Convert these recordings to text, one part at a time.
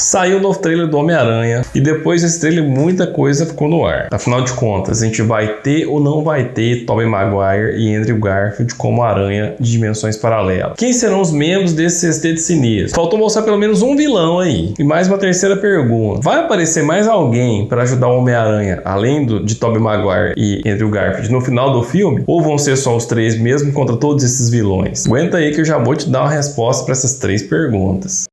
Saiu o novo trailer do Homem-Aranha e depois desse trailer muita coisa ficou no ar. Afinal de contas, a gente vai ter ou não vai ter Tobey Maguire e Andrew Garfield como Aranha de dimensões paralelas? Quem serão os membros desse sexteto sinistro? Faltou mostrar pelo menos um vilão aí. E mais uma terceira pergunta. Vai aparecer mais alguém para ajudar o Homem-Aranha, além de Tobey Maguire e Andrew Garfield, no final do filme? Ou vão ser só os três mesmo contra todos esses vilões? Aguenta aí que eu já vou te dar uma resposta para essas três perguntas.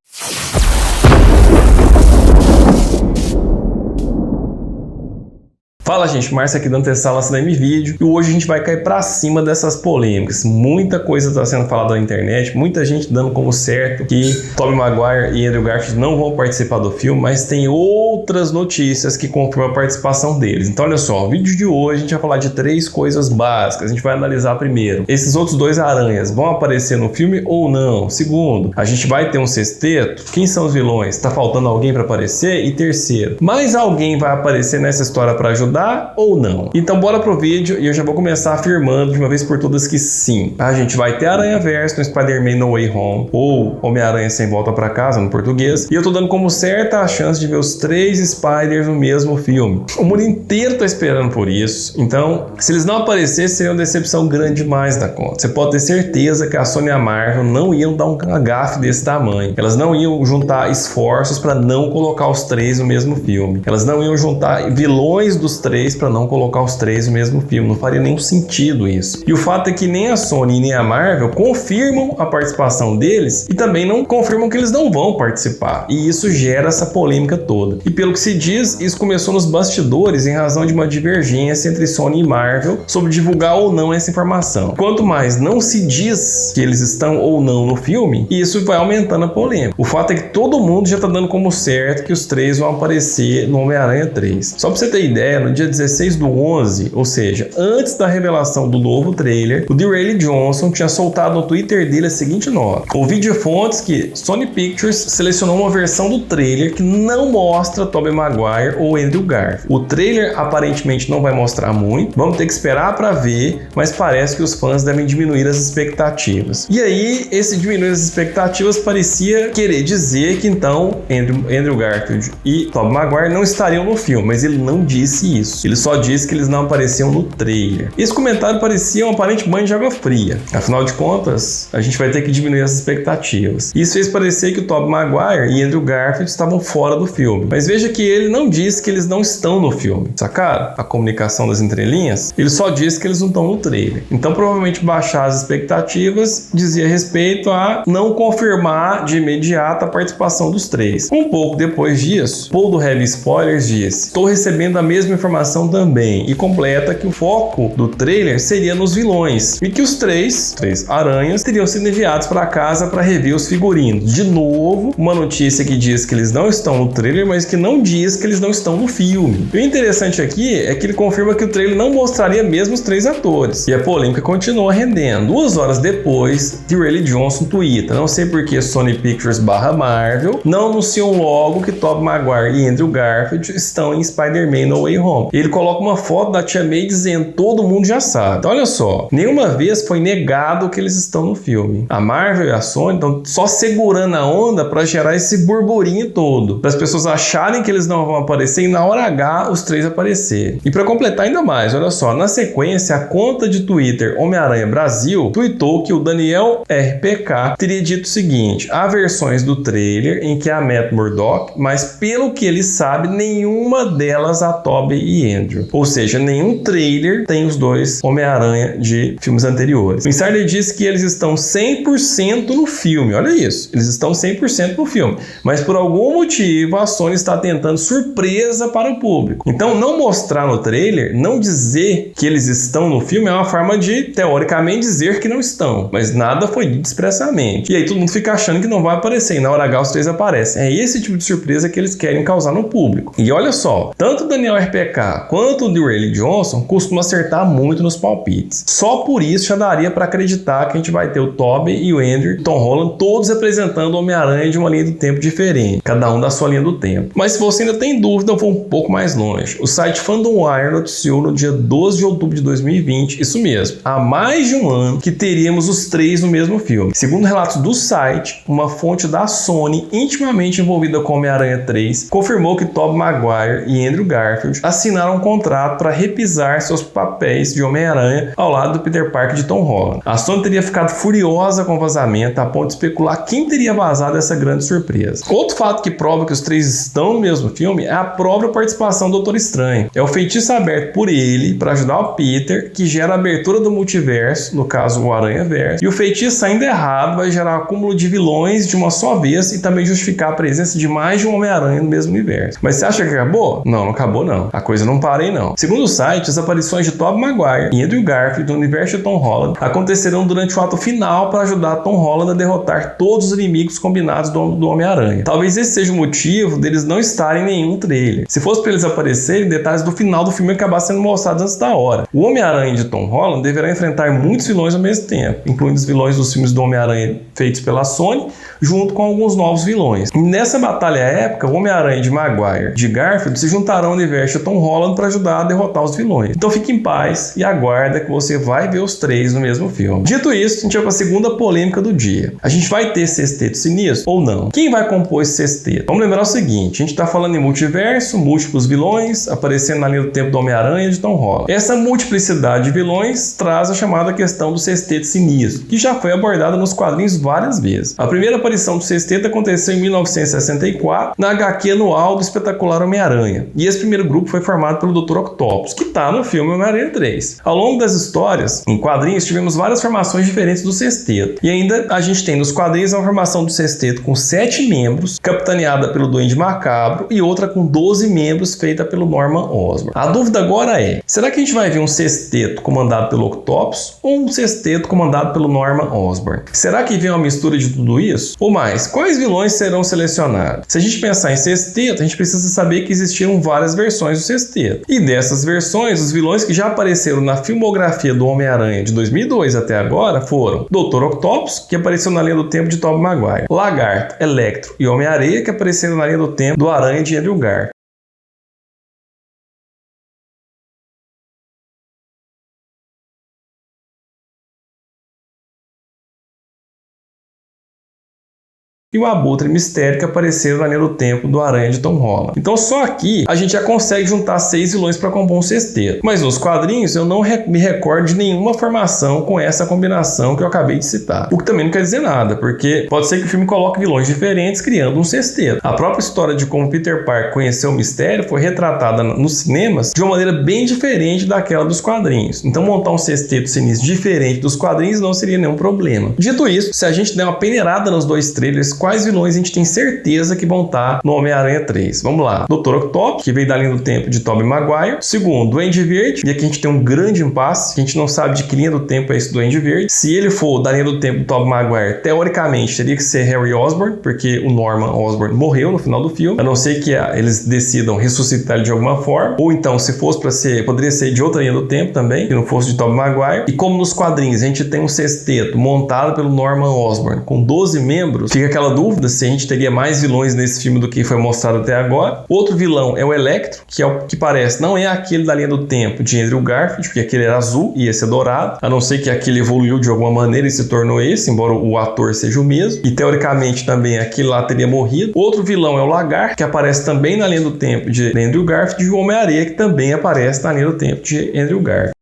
Fala gente, Márcio aqui da Antessala CDM Vídeo e hoje a gente vai cair pra cima dessas polêmicas. Muita coisa está sendo falada na internet, muita gente dando como certo que Tobey Maguire e Andrew Garfield não vão participar do filme, mas tem outras notícias que confirmam a participação deles. Então olha só, no vídeo de hoje a gente vai falar de três coisas básicas. A gente vai analisar primeiro, esses outros dois aranhas vão aparecer no filme ou não? Segundo, a gente vai ter um sexteto? Quem são os vilões? Tá faltando alguém para aparecer? E terceiro, mais alguém vai aparecer nessa história para ajudar ou não? Então bora pro vídeo e eu já vou começar afirmando de uma vez por todas que sim, a gente vai ter Aranhaverso no Spider-Man No Way Home, ou Homem-Aranha Sem Volta Pra Casa no português, e eu tô dando como certa a chance de ver os três Spiders no mesmo filme. O mundo inteiro tá esperando por isso, então se eles não aparecerem seria uma decepção grande demais da conta. Você pode ter certeza que a Sony e a Marvel não iam dar um gafe desse tamanho, elas não iam juntar esforços para não colocar os três no mesmo filme, elas não iam juntar vilões dos três para não colocar os três no mesmo filme. Não faria nenhum sentido isso. E o fato é que nem a Sony nem a Marvel confirmam a participação deles e também não confirmam que eles não vão participar. E isso gera essa polêmica toda. E pelo que se diz, isso começou nos bastidores em razão de uma divergência entre Sony e Marvel sobre divulgar ou não essa informação. Quanto mais não se diz que eles estão ou não no filme, isso vai aumentando a polêmica. O fato é que todo mundo já tá dando como certo que os três vão aparecer no Homem-Aranha 3. Só pra você ter ideia, no dia 16/11, ou seja, antes da revelação do novo trailer, o Dwayne Johnson tinha soltado no Twitter dele a seguinte nota. Ouvi de fontes que Sony Pictures selecionou uma versão do trailer que não mostra Tobey Maguire ou Andrew Garfield. O trailer aparentemente não vai mostrar muito, vamos ter que esperar para ver, mas parece que os fãs devem diminuir as expectativas. E aí, esse diminuir as expectativas parecia querer dizer que então Andrew Garfield e Tobey Maguire não estariam no filme, mas ele não disse isso. Ele só disse que eles não apareciam no trailer. Esse comentário parecia um aparente banho de água fria. Afinal de contas, a gente vai ter que diminuir as expectativas. Isso fez parecer que o Tobey Maguire e Andrew Garfield estavam fora do filme. Mas veja que ele não disse que eles não estão no filme. Sacaram? A comunicação das entrelinhas? Ele só disse que eles não estão no trailer. Então, provavelmente, baixar as expectativas dizia respeito a não confirmar de imediato a participação dos três. Um pouco depois disso, Paul do Heavy Spoilers disse: "Estou recebendo a mesma informação também", e completa que o foco do trailer seria nos vilões e que os três aranhas teriam sido enviados para casa para rever os figurinos. De novo, uma notícia que diz que eles não estão no trailer, mas que não diz que eles não estão no filme. E o interessante aqui é que ele confirma que o trailer não mostraria mesmo os três atores. E a polêmica continua rendendo. 2 horas depois, Dwayne Johnson twitta: "Não sei porque Sony Pictures /Marvel não anunciam logo que Tobey Maguire e Andrew Garfield estão em Spider-Man No Way Home." Ele coloca uma foto da Tia May dizendo: "Todo mundo já sabe." Então olha só, nenhuma vez foi negado que eles estão no filme. A Marvel e a Sony estão só segurando a onda para gerar esse burburinho todo, para as pessoas acharem que eles não vão aparecer e na hora H os três aparecerem. E para completar ainda mais, olha só, na sequência a conta de Twitter Homem-Aranha Brasil tweetou que o Daniel RPK teria dito o seguinte: "Há versões do trailer em que há Matt Murdock, mas pelo que ele sabe, nenhuma delas a Tobey e Andrew." Ou seja, nenhum trailer tem os dois Homem-Aranha de filmes anteriores. O Insider disse que eles estão 100% no filme. Olha isso, eles estão 100% no filme. Mas por algum motivo a Sony está tentando surpresa para o público. Então não mostrar no trailer, não dizer que eles estão no filme é uma forma de, teoricamente, dizer que não estão. Mas nada foi dito expressamente. E aí todo mundo fica achando que não vai aparecer. E na hora H os três aparecem. É esse tipo de surpresa que eles querem causar no público. E olha só, tanto Daniel RPK cá, quanto o Dwayne Johnson costuma acertar muito nos palpites. Só por isso já daria para acreditar que a gente vai ter o Tobey e o Andrew, Tom Holland, todos representando o Homem-Aranha de uma linha do tempo diferente, cada um da sua linha do tempo. Mas se você ainda tem dúvida, eu vou um pouco mais longe. O site FandomWire noticiou no dia 12 de outubro de 2020, isso mesmo, há mais de um ano, que teríamos os três no mesmo filme. Segundo relatos do site, uma fonte da Sony, intimamente envolvida com Homem-Aranha 3, confirmou que Tobey Maguire e Andrew Garfield assinaram um contrato para repisar seus papéis de Homem-Aranha ao lado do Peter Parker de Tom Holland. A Sony teria ficado furiosa com o vazamento, a ponto de especular quem teria vazado essa grande surpresa. Outro fato que prova que os três estão no mesmo filme é a própria participação do Doutor Estranho. É o feitiço aberto por ele para ajudar o Peter, que gera a abertura do multiverso, no caso o Aranha-Verso, e o feitiço saindo errado vai gerar um acúmulo de vilões de uma só vez e também justificar a presença de mais de um Homem-Aranha no mesmo universo. Mas você acha que acabou? Não, não acabou não. A coisa não para aí não. Segundo o site, as aparições de Tobey Maguire e Andrew Garfield no universo de Tom Holland acontecerão durante o ato final para ajudar Tom Holland a derrotar todos os inimigos combinados do Homem-Aranha. Talvez esse seja o motivo deles não estarem em nenhum trailer. Se fosse para eles aparecerem, detalhes do final do filme acabassem sendo mostrados antes da hora. O Homem-Aranha de Tom Holland deverá enfrentar muitos vilões ao mesmo tempo, incluindo os vilões dos filmes do Homem-Aranha feitos pela Sony, junto com alguns novos vilões. Nessa batalha épica, o Homem-Aranha de Maguire e de Garfield se juntarão ao universo de Tom Holland para ajudar a derrotar os vilões. Então fique em paz e aguarda que você vai ver os três no mesmo filme. Dito isso, a gente vai para a segunda polêmica do dia. A gente vai ter sexteto sinistro ou não? Quem vai compor esse sexteto? Vamos lembrar o seguinte, a gente está falando em multiverso, múltiplos vilões aparecendo na linha do tempo do Homem-Aranha e de Tom Holland. Essa multiplicidade de vilões traz a chamada questão do sexteto sinistro, que já foi abordada nos quadrinhos várias vezes. A primeira aparição do sexteto aconteceu em 1964, na HQ anual do espetacular Homem-Aranha. E esse primeiro grupo foi formado pelo Dr. Octopus, que está no filme Homem-Aranha 3. Ao longo das histórias, em quadrinhos, tivemos várias formações diferentes do sexteto. E ainda a gente tem nos quadrinhos uma formação do sexteto com 7 membros, capitaneada pelo Duende Macabro, e outra com 12 membros, feita pelo Norman Osborn. A dúvida agora é, será que a gente vai ver um sexteto comandado pelo Octopus ou um sexteto comandado pelo Norman Osborn? Será que vem uma mistura de tudo isso? Ou mais, quais vilões serão selecionados? Se a gente pensar em sexteto, a gente precisa saber que existiram várias versões do sexteto. E dessas versões, os vilões que já apareceram na filmografia do Homem-Aranha de 2002 até agora foram Dr. Octopus, que apareceu na linha do tempo de Tobey Maguire, Lagarto, Electro e Homem-Areia, que apareceram na linha do tempo do Aranha de Andrew Garfield. E o Abutre Mistério, que apareceram na linha do tempo do Aranha de Tom Holland. Então só aqui a gente já consegue juntar 6 vilões para compor um sexteto. Mas nos quadrinhos eu não me recordo de nenhuma formação com essa combinação que eu acabei de citar. O que também não quer dizer nada, porque pode ser que o filme coloque vilões diferentes criando um sexteto. A própria história de como Peter Parker conheceu o Mistério foi retratada nos cinemas de uma maneira bem diferente daquela dos quadrinhos. Então montar um sexteto sinistro diferente dos quadrinhos não seria nenhum problema. Dito isso, se a gente der uma peneirada nos 2 trailers, quais vilões a gente tem certeza que vão estar no Homem-Aranha 3. Vamos lá. Dr. Octopus, que veio da linha do tempo de Tobey Maguire. Segundo, Duende Verde. E aqui a gente tem um grande impasse, que a gente não sabe de que linha do tempo é esse Duende Verde. Se ele for da linha do tempo do Tobey Maguire, teoricamente teria que ser Harry Osborn, porque o Norman Osborn morreu no final do filme, a não ser que eles decidam ressuscitar ele de alguma forma. Ou então, se fosse para ser, poderia ser de outra linha do tempo também, que não fosse de Tobey Maguire. E como nos quadrinhos a gente tem um sexteto montado pelo Norman Osborn com 12 membros, fica aquela dúvida se a gente teria mais vilões nesse filme do que foi mostrado até agora. Outro vilão é o Electro, que é o que parece, não é aquele da linha do tempo de Andrew Garfield, porque aquele era azul e esse é dourado, a não ser que aquele evoluiu de alguma maneira e se tornou esse, embora o ator seja o mesmo, e teoricamente também aquele lá teria morrido. Outro vilão é o Lagarto, que aparece também na linha do tempo de Andrew Garfield, e o Homem-Areia, que também aparece na linha do tempo de Andrew Garfield.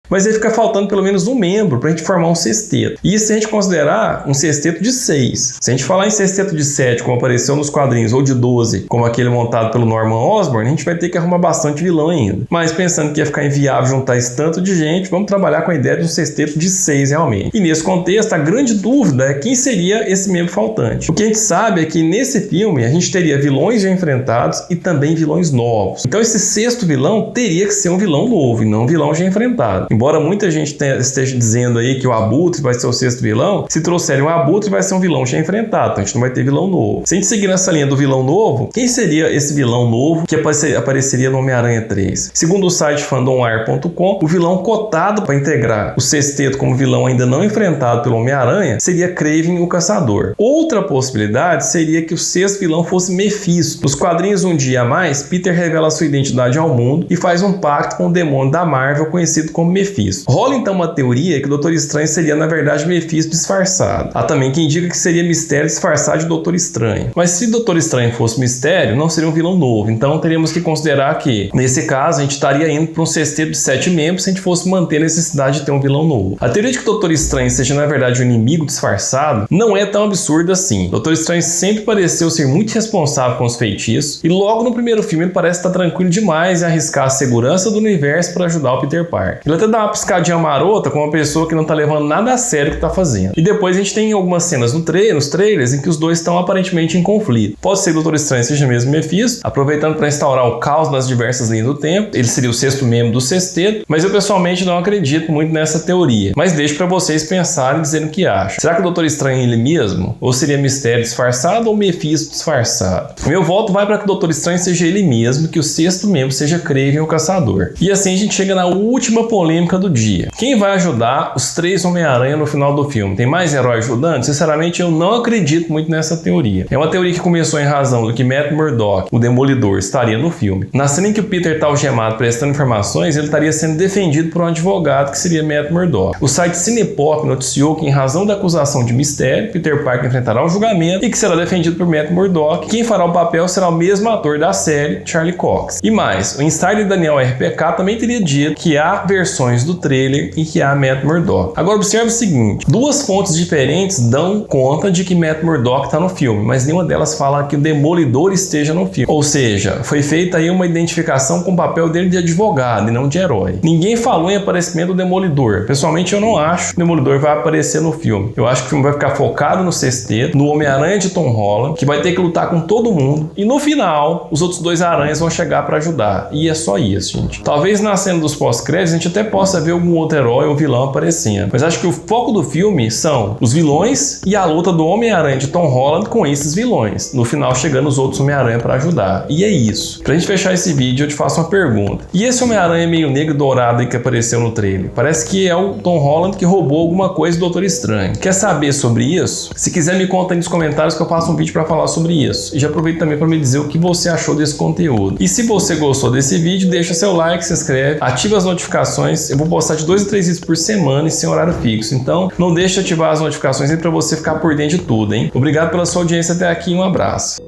Mas aí fica faltando pelo menos um membro para a gente formar um sexteto. E isso se a gente considerar um sexteto de 6. Se a gente falar em sexteto de 7, como apareceu nos quadrinhos, ou de 12, como aquele montado pelo Norman Osborn, a gente vai ter que arrumar bastante vilão ainda. Mas pensando que ia ficar inviável juntar esse tanto de gente, vamos trabalhar com a ideia de um sexteto de 6 realmente. E nesse contexto, a grande dúvida é quem seria esse membro faltante. O que a gente sabe é que nesse filme a gente teria vilões já enfrentados e também vilões novos. Então esse sexto vilão teria que ser um vilão novo e não um vilão já enfrentado. Embora muita gente esteja dizendo aí que o Abutre vai ser o sexto vilão, se trouxerem o Abutre vai ser um vilão já enfrentado, então a gente não vai ter vilão novo. Se a gente seguir nessa linha do vilão novo, quem seria esse vilão novo que apareceria no Homem-Aranha 3? Segundo o site fandomwire.com, o vilão cotado para integrar o sexteto como vilão ainda não enfrentado pelo Homem-Aranha seria Kraven o Caçador. Outra possibilidade seria que o sexto vilão fosse Mephisto. Nos quadrinhos Um Dia a Mais, Peter revela sua identidade ao mundo e faz um pacto com o demônio da Marvel conhecido como Mephisto. Rola então uma teoria que o Doutor Estranho seria na verdade Mephisto disfarçado. Há também quem diga que seria Mistério disfarçado de Doutor Estranho. Mas se Doutor Estranho fosse Mistério, não seria um vilão novo. Então teríamos que considerar que, nesse caso, a gente estaria indo para um sexteto de 7 membros se a gente fosse manter a necessidade de ter um vilão novo. A teoria de que o Doutor Estranho seja na verdade um inimigo disfarçado não é tão absurda assim. Doutor Estranho sempre pareceu ser muito responsável com os feitiços e logo no primeiro filme ele parece estar tranquilo demais em arriscar a segurança do universo para ajudar o Peter Parker. Ele até dá uma piscadinha marota com uma pessoa que não tá levando nada a sério o que tá fazendo. E depois a gente tem algumas cenas nos trailers em que os dois estão aparentemente em conflito. Pode ser que o Doutor Estranho seja mesmo Mephisto, aproveitando para instaurar o caos nas diversas linhas do tempo. Ele seria o sexto membro do sexteto, mas eu pessoalmente não acredito muito nessa teoria. Mas deixo para vocês pensarem e dizerem o que acham. Será que o Doutor Estranho é ele mesmo? Ou seria Mistério disfarçado ou Mephisto disfarçado? Meu voto vai para que o Doutor Estranho seja ele mesmo, que o sexto membro seja Kraven o Caçador. E assim a gente chega na última polêmica do dia. Quem vai ajudar os 3 Homem-Aranha no final do filme? Tem mais herói ajudando? Sinceramente, eu não acredito muito nessa teoria. É uma teoria que começou em razão do que Matt Murdock, o Demolidor, estaria no filme. Na cena em que o Peter está algemado prestando informações, ele estaria sendo defendido por um advogado que seria Matt Murdock. O site Cinepop noticiou que, em razão da acusação de Mistério, Peter Parker enfrentará o julgamento e que será defendido por Matt Murdock. Quem fará o papel será o mesmo ator da série, Charlie Cox. E mais, o insider Daniel RPK também teria dito que há versões do trailer e que há Matt Murdock. Agora observe o seguinte, duas fontes diferentes dão conta de que Matt Murdock está no filme, mas nenhuma delas fala que o Demolidor esteja no filme. Ou seja, foi feita aí uma identificação com o papel dele de advogado e não de herói. Ninguém falou em aparecimento do Demolidor. Pessoalmente eu não acho que o Demolidor vai aparecer no filme. Eu acho que o filme vai ficar focado no sexteto, no Homem-Aranha de Tom Holland, que vai ter que lutar com todo mundo e no final os outros 2 aranhas vão chegar para ajudar. E é só isso, gente. Talvez na cena dos pós-créditos a gente até possa ver algum outro herói ou vilão aparecendo. Mas acho que o foco do filme são os vilões e a luta do Homem-Aranha de Tom Holland com esses vilões. No final chegando os outros Homem-Aranha para ajudar. E é isso. Pra gente fechar esse vídeo eu te faço uma pergunta. E esse Homem-Aranha meio negro e dourado aí que apareceu no trailer? Parece que é o Tom Holland que roubou alguma coisa do Doutor Estranho. Quer saber sobre isso? Se quiser me conta aí nos comentários que eu faço um vídeo para falar sobre isso. E já aproveito também para me dizer o que você achou desse conteúdo. E se você gostou desse vídeo, deixa seu like, se inscreve, ativa as notificações. Eu vou postar de 2 a 3 vídeos por semana e sem horário fixo. Então não deixe de ativar as notificações aí para você ficar por dentro de tudo, hein? Obrigado pela sua audiência até aqui e um abraço.